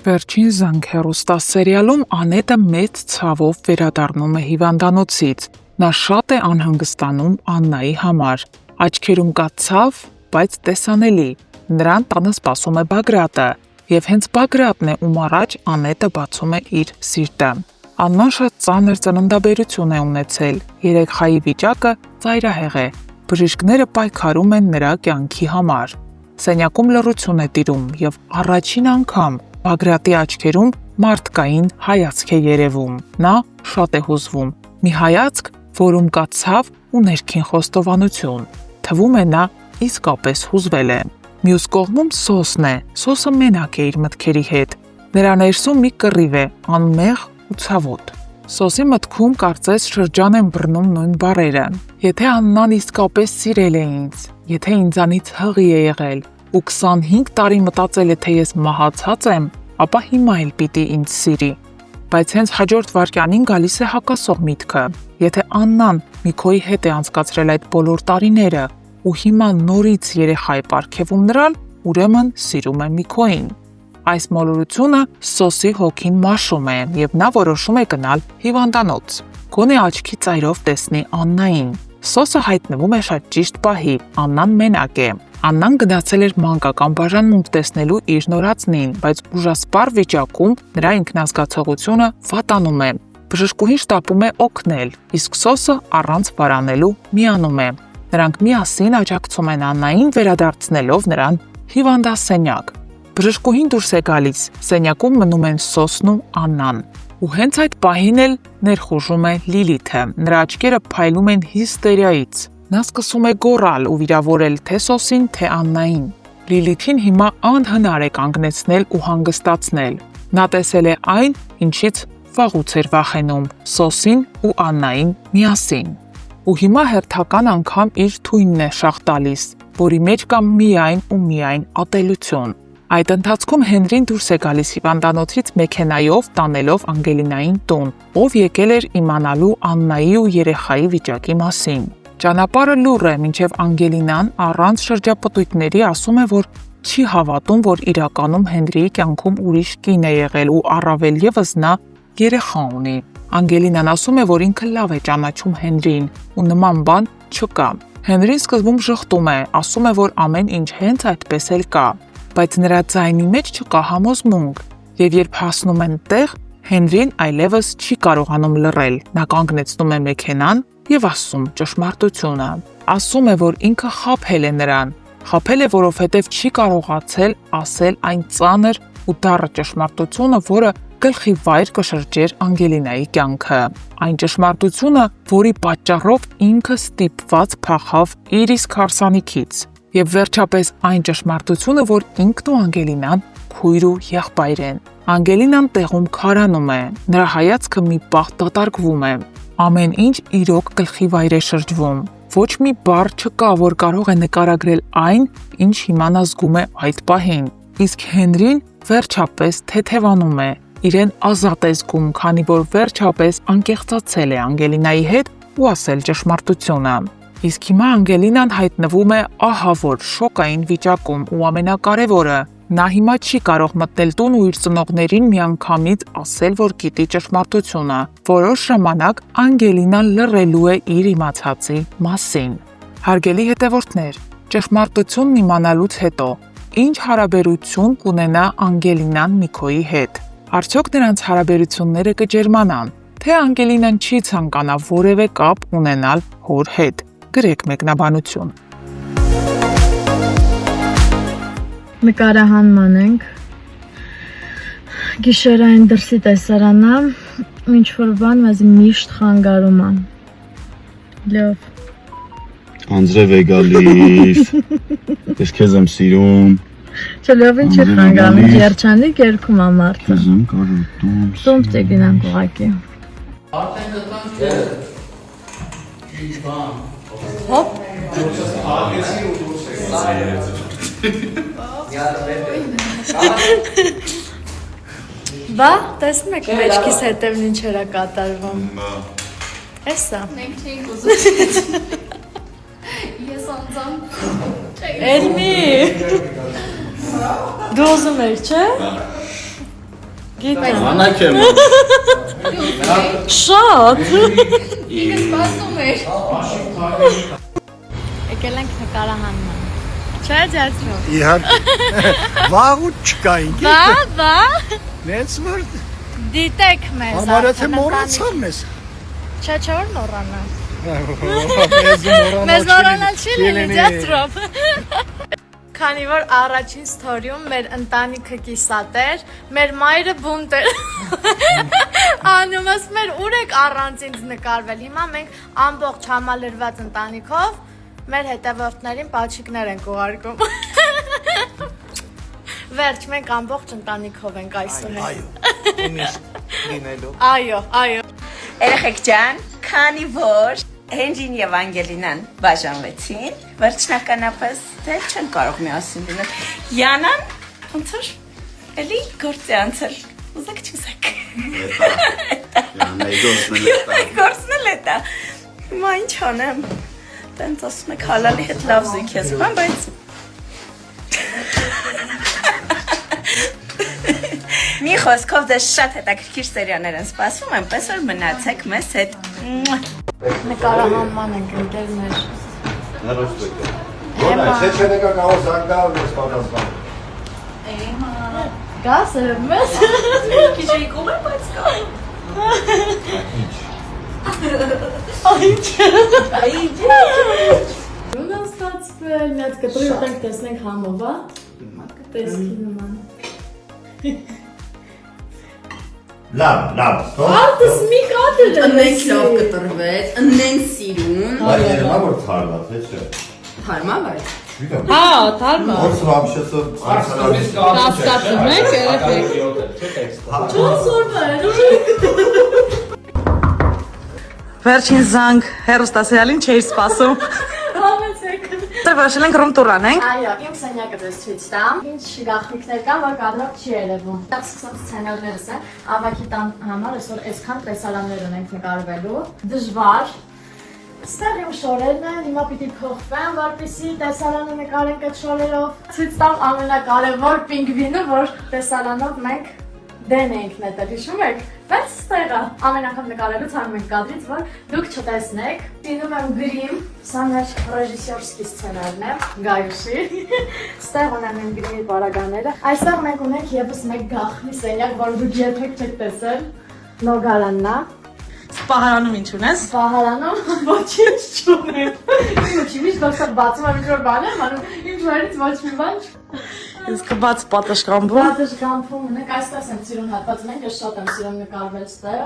Վերջին զանգ հեռուստասերիալում Անետը մեծ ցավով վերադառնում է հիվանդանոցից։ Նա շատ է անհանգստանում Աննայի համար։ Աչքերում կա ցավ, բայց տեսանելի։ Նրան տանը սպասում է Բագրատը, եւ հենց Բագրատն է, ում առաջ Անետը բացում է իր սիրտը։ Աննան շատ ծանր ծննդաբերություն է ունեցել։ Երեխայի վիճակը ծայրահեղ է։ Բժիշկները պայքարում են նրա կյանքի համար։ Սենյակում լռություն է տիրում եւ առաջին անգամ Բագրատի աչքերում մարդկային հայացք է երևում։ Նա շատ է հուզվում։ Մի հայացք, որում կա ցավ ու ներքին խոստովանություն։ Թվում է նա իսկապես հուզվել է։ Մյուս կողմում Սոսն է։ Սոսը մենակ է իր մտքերի հետ։ Նրա ներսում մի կռիվ է, անմեղ ու ցավոտ։ Սոսի մտքում կարծես շրջան են բռնում նույն բառերը։ Եթե Աննան իսկապես սիրել է ինձ, եթե ինձանից հղի է եղել ու 25 տարի մտածել է, թե ես մահացած եմ, ապա հիմա էլ պիտի ինձ սիրի։ Բայց հենց հաջորդ վայրկյանին գալիս է հակասող միտքը։ Եթե Աննան Միքոյի հետ է անցկացրել այդ բոլոր տարիները ու հիմա նորից երեխա է պարգևում նրան, ուրեմն սիրում է Միքոյին։ Այս մոլորությունը Սոսի հոգին մաշում է եւ նա որոշում է գնալ հիվանդանոց։ Գոնե աչքի ծայրով տեսնի Աննային։ Սոսը հայտնվում է շատ ճիշտ պահի։ Աննան մենակ է։ Աննան գնացել էր մանկական բաժանմունք տեսնելու իր նորածնին, բայց ուժասպառ վիճակում նրա ինքնազգացողությունը վատանում է։ Բժշկուհին շտապում է օգնել, իսկ Սոսը առանց վարանելու միանում է։ Նրանք միասին աջակցում են Աննային, վերադարձնելով նրան հիվանդասենյակ։ Բժշկուհին դուրս է գալիս, սենյակում մնում են Սոսն ու Աննան։ Ու հենց այդ պահին էլ ներխուժում է Լիլիթը։ Նրա աչքերը փայլում են հիստերիայից։ Նա սկսում է գոռալ ու վիրավորել թե Սոսին, թե Աննային։ Լիլիթին հիմա անհնար է կանգնեցնել ու հանգստացնել։ Նա տեսել է այն, ինչից վաղուց էր վախենում՝ Սոսին ու Աննային միասին։ Ու հիմա հերթական անգամ իր թույնն է շաղ տալիս, որի մեջ կա միայն ու միայն ատելություն։ Այդ ընթացքում Հենրին դուրս է գալիս հիվանդանոցից մեքենայով տանելով Անգելինային տուն, ով եկել էր իմանալու Աննայի ու երեխայի վիճակի մասին։ Ճանապարհը լուռ է, մինչև Անգելինան առանց շրջապտույտների ասում է, որ չի հավատում, որ իրականում Հենրիի կյանքում ուրիշ կին է եղել ու առավել ևս նա երեխա ունի։ Անգելինան ասում է, որ ինքը լավ է ճանաչում Հենրիին ու նման բան չկա։ Հենրին սկզբում ժխտում է, ասում է, որ ամեն ինչ հենց այդպես էլ կա, բայց նրա ձայնի մեջ չկա համոզմունք, եւ երբ հասնում են տեղ, Հենրին այլևս չի կարողանում լռել։ Նա կանգնեցնում է մեքենան եւ ասում ճշմարտությունը։ Ասում է, որ ինքը խաբել է նրան։ Խաբել է, որովհետեւ չի կարողացել ասել այն ծանր ու դառը ճշմարտությունը, որը գլխի վայր կշրջեր Անգելինայի կյանքը։ Այն ճշմարտությունը, որի պատճառով ինքը ստիպված փախավ իր իսկ հարսանիքից։ Եվ վերջապես այն ճշմարտությունը, որ ինքն ու Անգելինան քույր ու եղբայր են։ Անգելինան տեղում քարանում է, նրա հայացքը մի պահ դատարկվում է։ Ամեն ինչ իրոք գլխի վայր է շրջվում։ Ոչ մի բառ չկա, որ կարող է նկարագրել այն, ինչ հիմա նա զգում է այդ պահին։ Իսկ Հենրին վերջապես թեթևանում է, իրեն ազատ է զգում, քանի որ վերջապես անկեղծացել է Անգելինայի հետ ու ասել ճշմարտությունը։ Իսկ հիմա Անգելինան հայտնվում է ահա որ շոկային վիճակում ու ամենակարևորը, նա հիմա չի կարող մտնել տուն ու իր ծնողներին միանգամից ասել, որ գիտի ճշմարտությունը։ Որոշ ժամանակ Անգելինան լռելու է իր իմացածի մասին։ Հարգելի հետևորդներ, ճշմարտությունն իմանալուց հետո ինչ հարաբերություն կունենա Անգելինան Միքոյի հետ։ Արդյոք նրանց հարաբերությունները կջերմանան, թե Անգելինան չի ցանկանա որևէ կապ ունենալ հոր հետ։ Գրեք մեկնաբանություն։ Նկարահանման ենք։ Գիշերային դրսի տեսարանա, ինչ որ բան մեզ միշտ խանգարում է։ Լավ։ Անձրև է գալիս։ Ես քեզ եմ սիրում։ Չէ, լավ ինչ է խանգարում, երջանիկ երգում է մարդը։ Քեզ եմ կարոտում։ Տոմս տեգինանք ուղակի։ Արդեն գտանք չէ։ Ինչ բան։ Հոպ։ Աղեցի ու դուրս Բա, տեսնում եք մեջքիս հետևն ինչ էր կատարվում։ Էսա։ Մենք չենք ուզում։ Ես անձամ Էլմի։ Դու ուզում ես, չէ։ Գիտեմ։ Անակ եմ։ Շատ։ Ինձ սպասում էր։ Եկել ենք նկարահանման։ Չէ, ջացրով։ Իհարկե։ Վաղուց չկա ինքի։ Բա։ Նենց որ Դիտեք մեզ։ համարը թե մոռացան մեզ։ Չէ, չէ, որ մոռանա։ Մեզ Մեզ նորանալ չի լինի ջացրով։ Քանի որ առաջին ստորիում մեր ընտանիքը կիսատ էր, մեր մայրը բունտ էր։ Անում ասում էր ուր եք առանց ինձ նկարվել։ Հիմա մենք ամբողջ համալրված ընտանիքով մեր հետևորդներին պաչիկներ ենք ուղարկում։ Վերջ, մենք ամբողջ ընտանիքով ենք այսօր։ Այո, այո։ Երեխեք ջան, քանի որ Հենրին եւ Անգելինան բաժանվեցին, վերջնականապես դե չեն կարող միասին լինել։ Յանան ոնց որ էլի գործի անցել։ Ուզեք չուզեք։ Գործն էլ է դա։ Հիմա ինչ անեմ։ Տենց ասում եք հալալի հետ լավ զույգ ես, բայց մի խոսքով դες շատ հետաքրքիր սերիաներ են սպասվում, այնպես որ մնացեք մեզ հետ։ Նկարահանման ենք ընկերներ։ Գաս մեզ։ Քիչ էի կողը, բայց կա։ Ոնց ստացվել, մի հատ կտրի ուտենք տեսնենք համով, հա։ Տեսքի նման։ Լավ, ստոպ։ Արտս մի կատր է։ Ընենք լավ կտրվեց, ընենք սիրուն։ Բայց երևա որ թարվա, թե չէ։ Հարմա բայց։ Հա, թարմա։ Ոնց вообще-то Կասկածում եք երեխեք։ Չորս օրվա է։ Վերջին զանգ հերոստասիալին չէի սպասում։ Համեցեք։ Դե որոշել ենք ռում տուր անենք։ Այո, իմ սենյակը դες ցույց տամ։ Ինչ գաղտնիքներ կան, որ կադրով չի երևում։ Սկսած սցենարներս է, ավակի տան համար այսօր այսքան տեսարաններ ունենք նկարվելու։ Դժվար։ Ստեղ իմ շորերն են, հիմա պիտի փոխվեն, որպեսզի տեսարանը նկարենք այդ շորերով։ Ցույց տամ ամենակարևոր պինգվինը, որ տեսարանով մենք դեն էինք նետել, հիշում եք։ Բայց ստեղ է, ամեն անգամ նկարելուց հանում ենք կադրից, որ դուք չտեսնեք։ Դինում եմ գրիմ, սա մեր ռեժիսորսկի սցենարն է, Գայուշի։ Ստեղ ունեմ իմ գրիմի պարագաները։ Այստեղ մենք ունենք ևս մեկ գաղտնի սենյակ, որ դուք երբեք չեք տեսել։ Նոգարանն է։ Պահարանում ինչ ունես։ Պահարանում ոչինչ չունեմ։ Ինչի՞ միշտ դասը բացում եմ ինչ-որ բան եմ անում, իմ շորից ոչ մի բան Իսկ բաց պատշգամբում։ Պատշգամբում ունենք, այստեղ եմ սիրուն հատված ունենք, ես շատ եմ սիրում նկարվել ստեղ։